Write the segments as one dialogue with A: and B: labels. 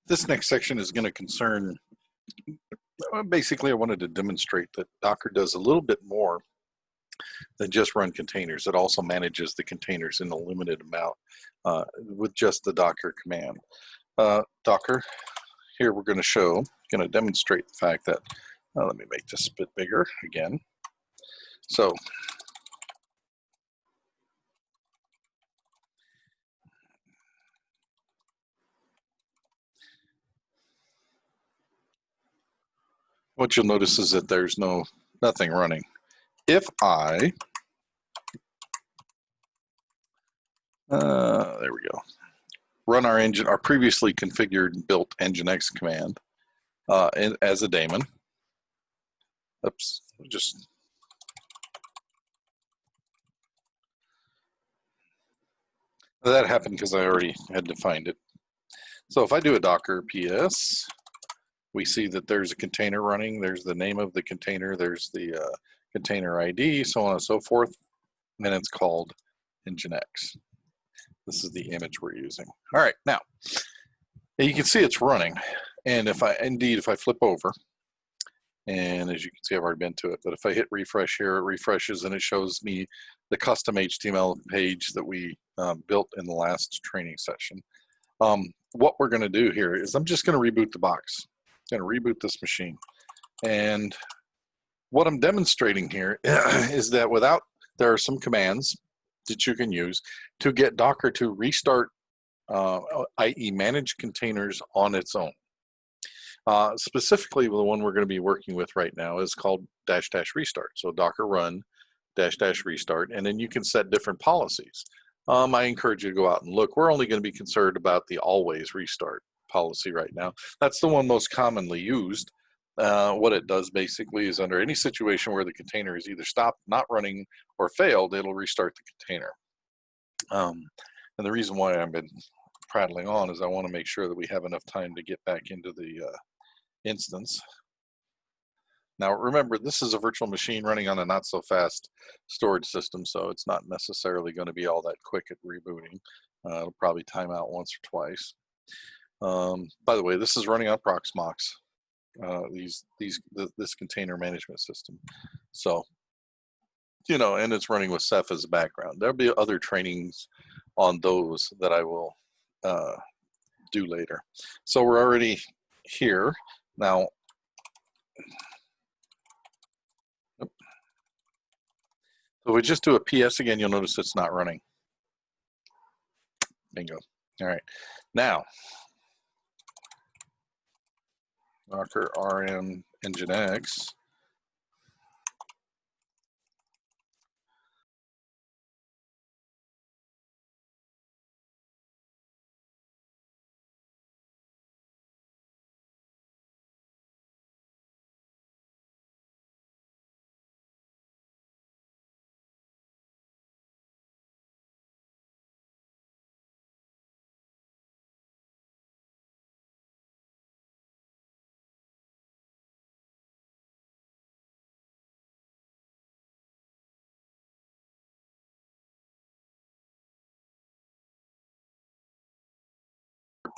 A: This next section is going to concern, basically I wanted to demonstrate that Docker does a little bit more than just run containers. It also manages the containers in a limited amount with just the Docker command. Docker, here we're going to demonstrate the fact that, let me make this a bit bigger again. So, what you'll notice is that there's nothing running. If I, there we go, run our previously configured built Nginx command as a daemon. Oops, that happened because I already had defined it. So if I do a Docker ps, we see that there's a container running, there's the name of the container, there's the container ID, so on and so forth, and then it's called Nginx. This is the image we're using. All right, now, you can see it's running, and if I flip over, and as you can see, I've already been to it, but if I hit refresh here, it refreshes and it shows me the custom HTML page that we built in the last training session. What we're gonna do here is I'm just gonna reboot the box. I'm gonna reboot this machine. And what I'm demonstrating here is that there are some commands that you can use to get Docker to restart, i.e. manage containers on its own. Specifically, the one we're going to be working with right now is called --restart. So Docker run --restart, and then you can set different policies. I encourage you to go out and look. We're only going to be concerned about the always restart policy right now. That's the one most commonly used. What it does basically is under any situation where the container is either stopped, not running, or failed, it'll restart the container. And the reason why I've been prattling on is I want to make sure that we have enough time to get back into the instance. Now remember, this is a virtual machine running on a not so fast storage system, so it's not necessarily going to be all that quick at rebooting. It'll probably time out once or twice. By the way, this is running on Proxmox, this container management system. So, and it's running with Ceph as a background. There'll be other trainings on those that I will do later. So we're already here. Now, so if we just do a PS again, you'll notice it's not running. Bingo. All right. Now, Docker rm Nginx.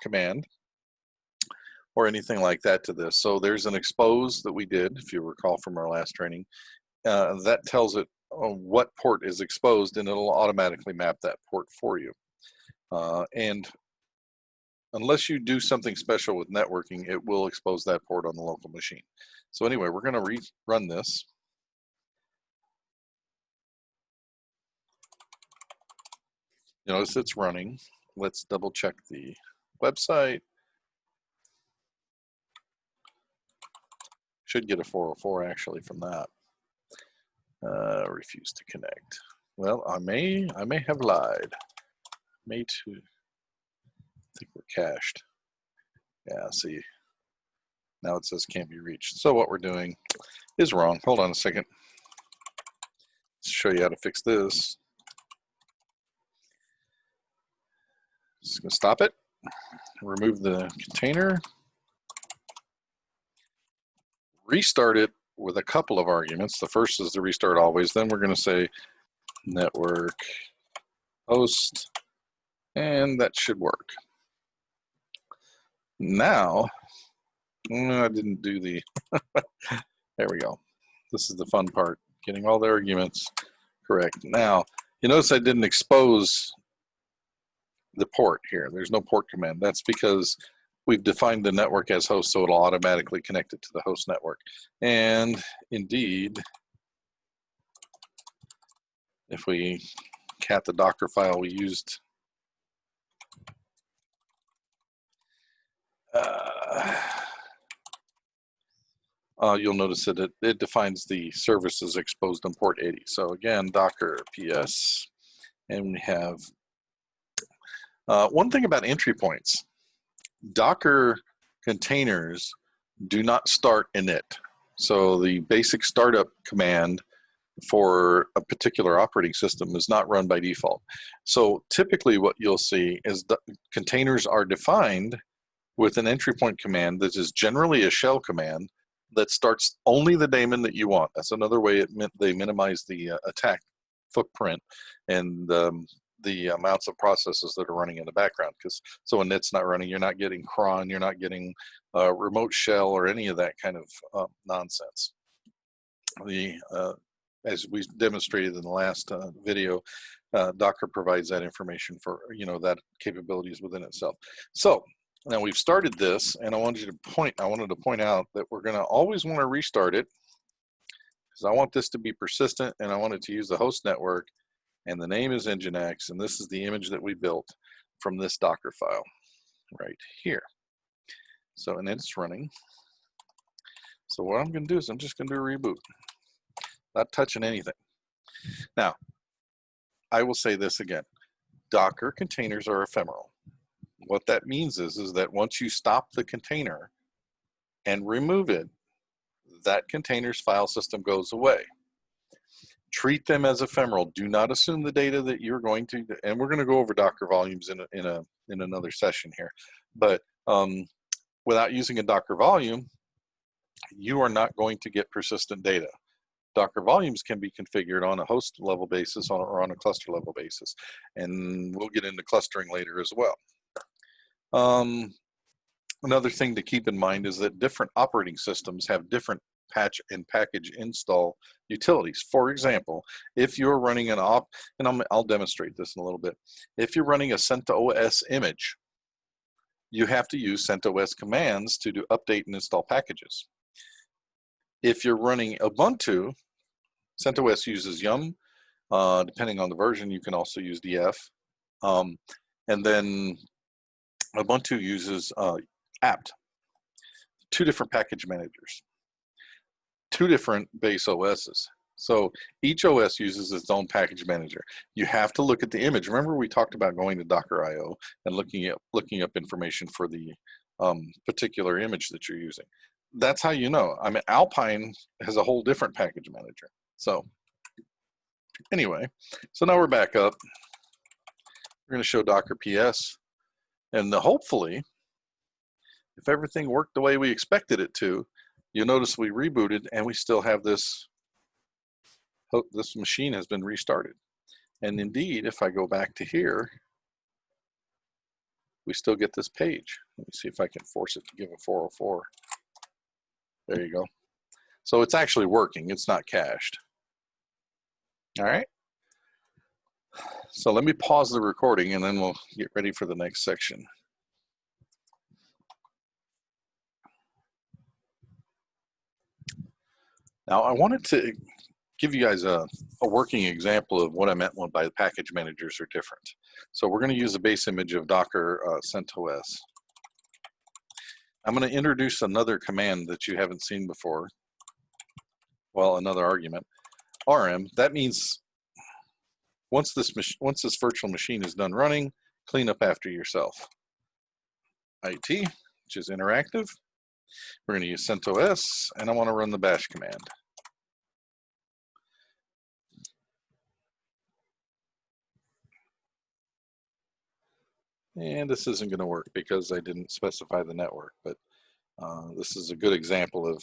A: Command or anything like that to this. So there's an expose that we did, if you recall from our last training, that tells it what port is exposed, and it'll automatically map that port for you. And unless you do something special with networking, it will expose that port on the local machine. So anyway, we're going to rerun this. Notice it's running. Let's double check the website. Should get a 404 actually from that. Refuse to connect. Well, I may have lied. May too. I think we're cached. Yeah, see. Now it says can't be reached. So what we're doing is wrong. Hold on a second. Let's show you how to fix this. Just gonna stop it. Remove the container. Restart it with a couple of arguments. The first is the restart always. Then we're going to say network host, and that should work. Now, I didn't do the, there we go. This is the fun part, getting all the arguments correct. Now, you notice I didn't expose the port here. There's no port command. That's because we've defined the network as host, so it'll automatically connect it to the host network. And indeed, if we cat the Docker file we used, you'll notice that it defines the services exposed on port 80. So again, Docker PS, and we have one thing about entry points. Docker containers do not start init. So the basic startup command for a particular operating system is not run by default. So typically what you'll see is the containers are defined with an entry point command that is generally a shell command that starts only the daemon that you want. That's another way they minimize the attack footprint and the amounts of processes that are running in the background. Because so when init's not running, you're not getting cron, you're not getting remote shell or any of that kind of nonsense. As we demonstrated in the last video, Docker provides that information for, that capabilities within itself. So now we've started this, and I wanted to point out that we're going to always want to restart it, because I want this to be persistent, and I want it to use the host network, and the name is Nginx, and this is the image that we built from this Docker file right here. So, and it's running. So what I'm going to do is I'm just going to do a reboot, not touching anything. Now, I will say this again. Docker containers are ephemeral. What that means is that once you stop the container and remove it, that container's file system goes away. Treat them as ephemeral. Do not assume the data that you're going to, and we're going to go over Docker volumes in another session here. But without using a Docker volume, you are not going to get persistent data. Docker volumes can be configured on a host level basis or on a cluster level basis. And we'll get into clustering later as well. Another thing to keep in mind is that different operating systems have different patch and package install utilities. For example, if you're running an and I'll demonstrate this in a little bit. If you're running a CentOS image, you have to use CentOS commands to do update and install packages. If you're running Ubuntu, CentOS uses Yum. Depending on the version, you can also use DF. And then Ubuntu uses apt. Two different package managers, two different base OSs. So each OS uses its own package manager. You have to look at the image. Remember, we talked about going to Docker.io and looking up information for the particular image that you're using. That's how you know. I mean, Alpine has a whole different package manager. So anyway, so now we're back up. We're going to show Docker PS, and hopefully, if everything worked the way we expected it to, you'll notice we rebooted and we still have this machine has been restarted. And indeed, if I go back to here, we still get this page. Let me see if I can force it to give a 404. There you go. So it's actually working. It's not cached. All right. So let me pause the recording and then we'll get ready for the next section. Now I wanted to give you guys a working example of what I meant by the package managers are different. So we're going to use a base image of Docker CentOS. I'm going to introduce another command that you haven't seen before. Well, another argument. RM, that means once this virtual machine is done running, clean up after yourself. IT, which is interactive. We're going to use CentOS, and I want to run the bash command. And this isn't going to work because I didn't specify the network, but this is a good example of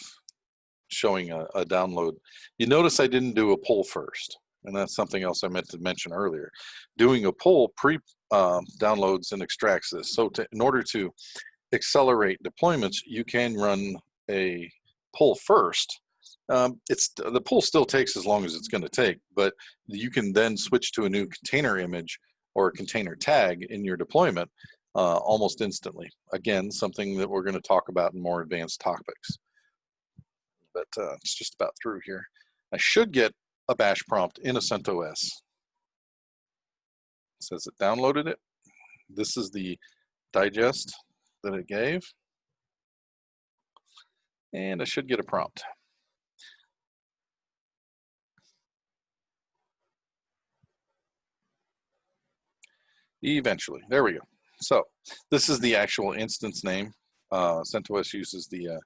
A: showing a download. You notice I didn't do a pull first, and that's something else I meant to mention earlier. Doing a pull downloads and extracts this. So in order to accelerate deployments, you can run a pull first. The pull still takes as long as it's going to take, but you can then switch to a new container image or a container tag in your deployment almost instantly. Again, something that we're going to talk about in more advanced topics. But it's just about through here. I should get a bash prompt in CentOS. It says it downloaded it. This is the digest that it gave. And I should get a prompt. Eventually, there we go. So this is the actual instance name. CentOS uses the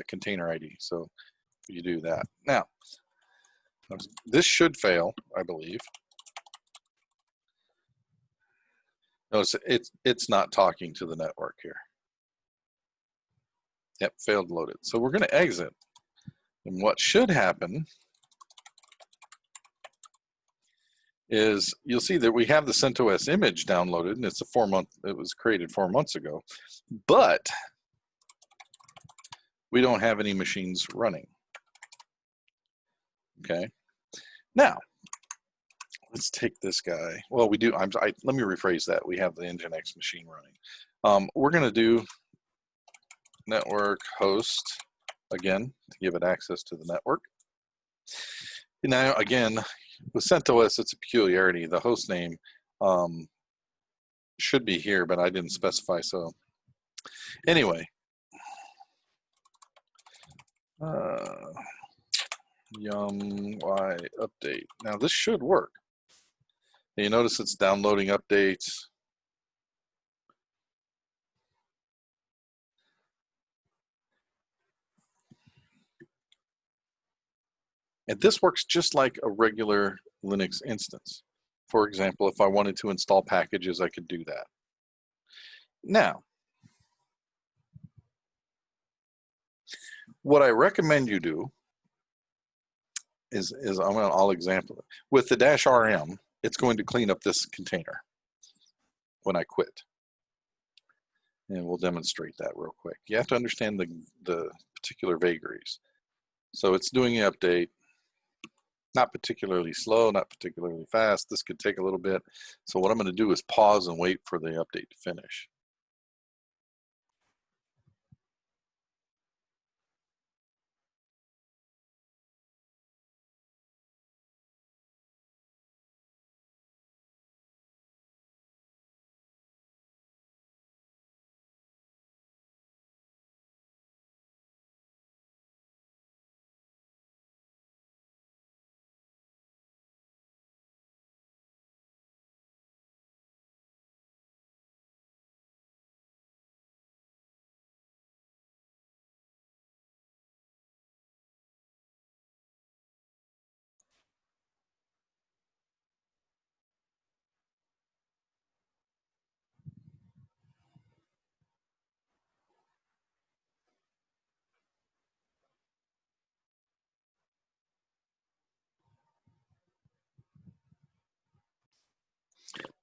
A: container ID. So you do that. Now, this should fail, I believe. Notice it's not talking to the network here. Yep, failed loaded. So we're going to exit. And what should happen is you'll see that we have the CentOS image downloaded, and it's it was created 4 months ago, but we don't have any machines running. Okay. Now, let's take this guy. Well, we do. Let me rephrase that. We have the Nginx machine running. We're going to do network host again to give it access to the network. Now, again, with CentOS, it's a peculiarity. The host name should be here, but I didn't specify. So, anyway, yum y update. Now, this should work. And you notice it's downloading updates. And this works just like a regular Linux instance. For example, if I wanted to install packages, I could do that. Now, what I recommend you do is I'll example it. With the -rm, it's going to clean up this container when I quit. And we'll demonstrate that real quick. You have to understand the particular vagaries. So it's doing an update. Not particularly slow, not particularly fast. This could take a little bit. So what I'm going to do is pause and wait for the update to finish.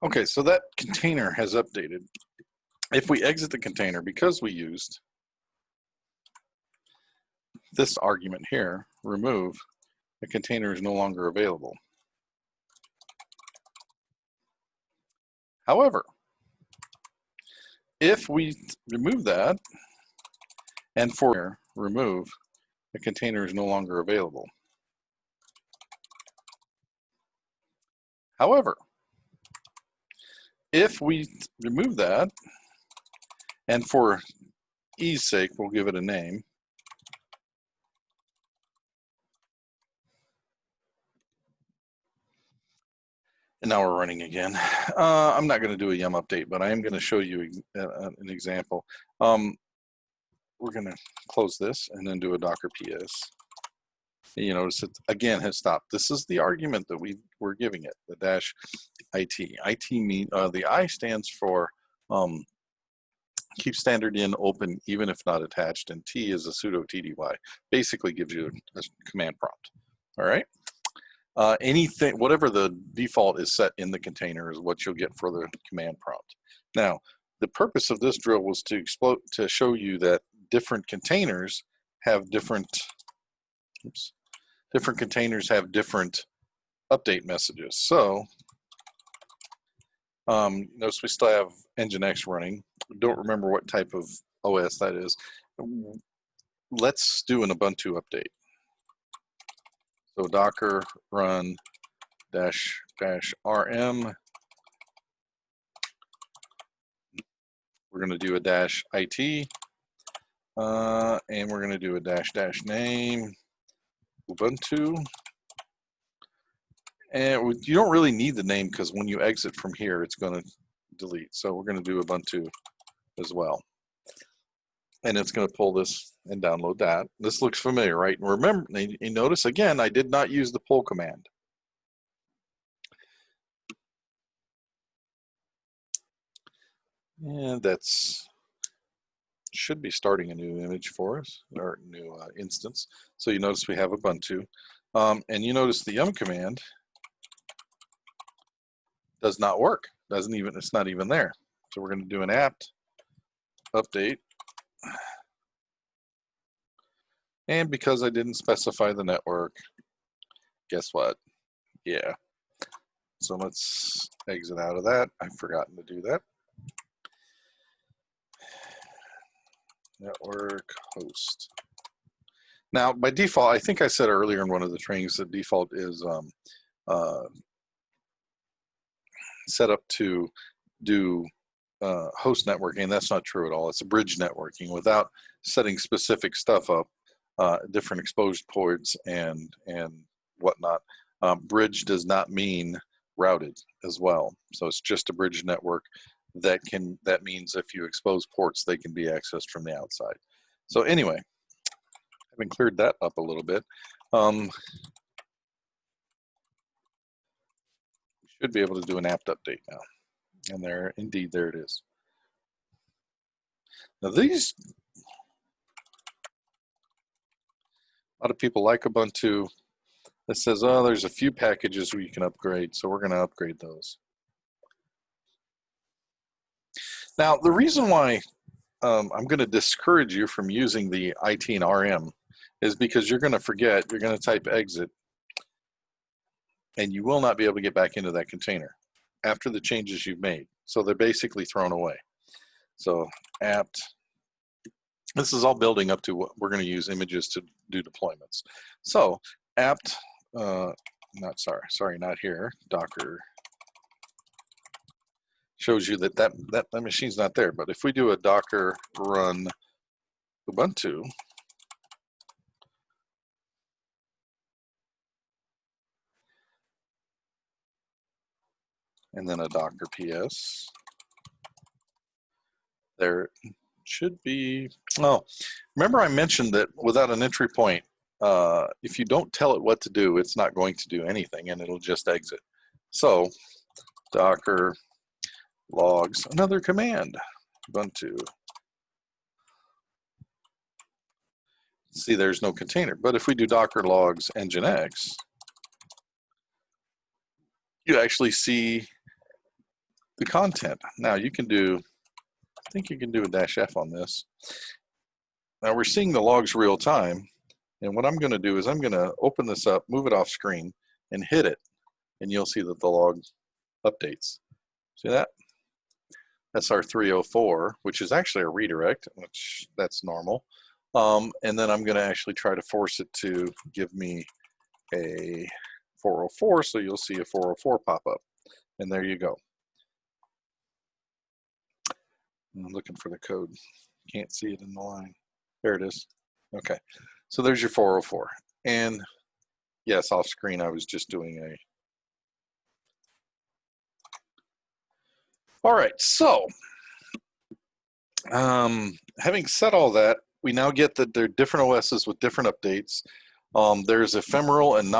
A: Okay, so that container has updated. If we exit the container, because we used this argument here, remove, the container is no longer available. However, if we remove that and for remove, the container is no longer available. However, if we remove that, and for ease sake, we'll give it a name. And now we're running again. I'm not going to do a yum update, but I am going to show you an example. We're going to close this and then do a Docker PS. You notice it again has stopped. This is the argument that we're giving it, the -it. IT mean the I stands for keep standard in open even if not attached, and T is a sudo TDY. Basically gives you a command prompt. All right. Anything, whatever the default is set in the container is what you'll get for the command prompt. Now, the purpose of this drill was to show you that different containers have different, different containers have different update messages. So notice we still have Nginx running. Don't remember what type of OS that is. Let's do an Ubuntu update. So docker run -rm. We're going to do a -it, and we're going to do a --name Ubuntu. And you don't really need the name because when you exit from here, it's going to delete. So we're going to do Ubuntu as well. And it's going to pull this and download that. This looks familiar, right? And remember, you notice again, I did not use the pull command. And that's should be starting a new image for us, or new instance. So you notice we have Ubuntu. And you notice the yum command does not work. It's not even there. So we're going to do an apt update. And because I didn't specify the network, guess what? Yeah. So let's exit out of that. I've forgotten to do that. Network host. Now, by default, I think I said earlier in one of the trainings that default is set up to do host networking. That's not true at all. It's a bridge networking without setting specific stuff up, different exposed ports and whatnot. Bridge does not mean routed as well. So it's just a bridge network that means if you expose ports, they can be accessed from the outside. So anyway, having cleared that up a little bit, we should be able to do an apt update now. And there it is. Now these, a lot of people like Ubuntu. It says, oh, there's a few packages where you can upgrade, so we're going to upgrade those. Now, the reason why I'm going to discourage you from using the IT and RM is because you're going to forget, you're going to type exit, and you will not be able to get back into that container after the changes you've made. So they're basically thrown away. So apt, this is all building up to what we're going to use images to do deployments. So apt, not here, Docker shows you that machine's not there. But if we do a Docker run Ubuntu, and then a Docker PS, there should be, oh, remember I mentioned that without an entry point, if you don't tell it what to do, it's not going to do anything and it'll just exit. So Docker logs, another command, Ubuntu. See, there's no container. But if we do Docker logs Nginx, you actually see the content. Now you can do, I think you can do a -f on this. Now we're seeing the logs real time. And what I'm going to do is I'm going to open this up, move it off screen, and hit it. And you'll see that the log updates. See that? That's our 304, which is actually a redirect, which that's normal. And then I'm going to actually try to force it to give me a 404, so you'll see a 404 pop up. And there you go. I'm looking for the code. Can't see it in the line. There it is. Okay. So there's your 404. And yes, off screen, I was just doing a. All right. So having said all that, we now get that there are different OSs with different updates. There's ephemeral and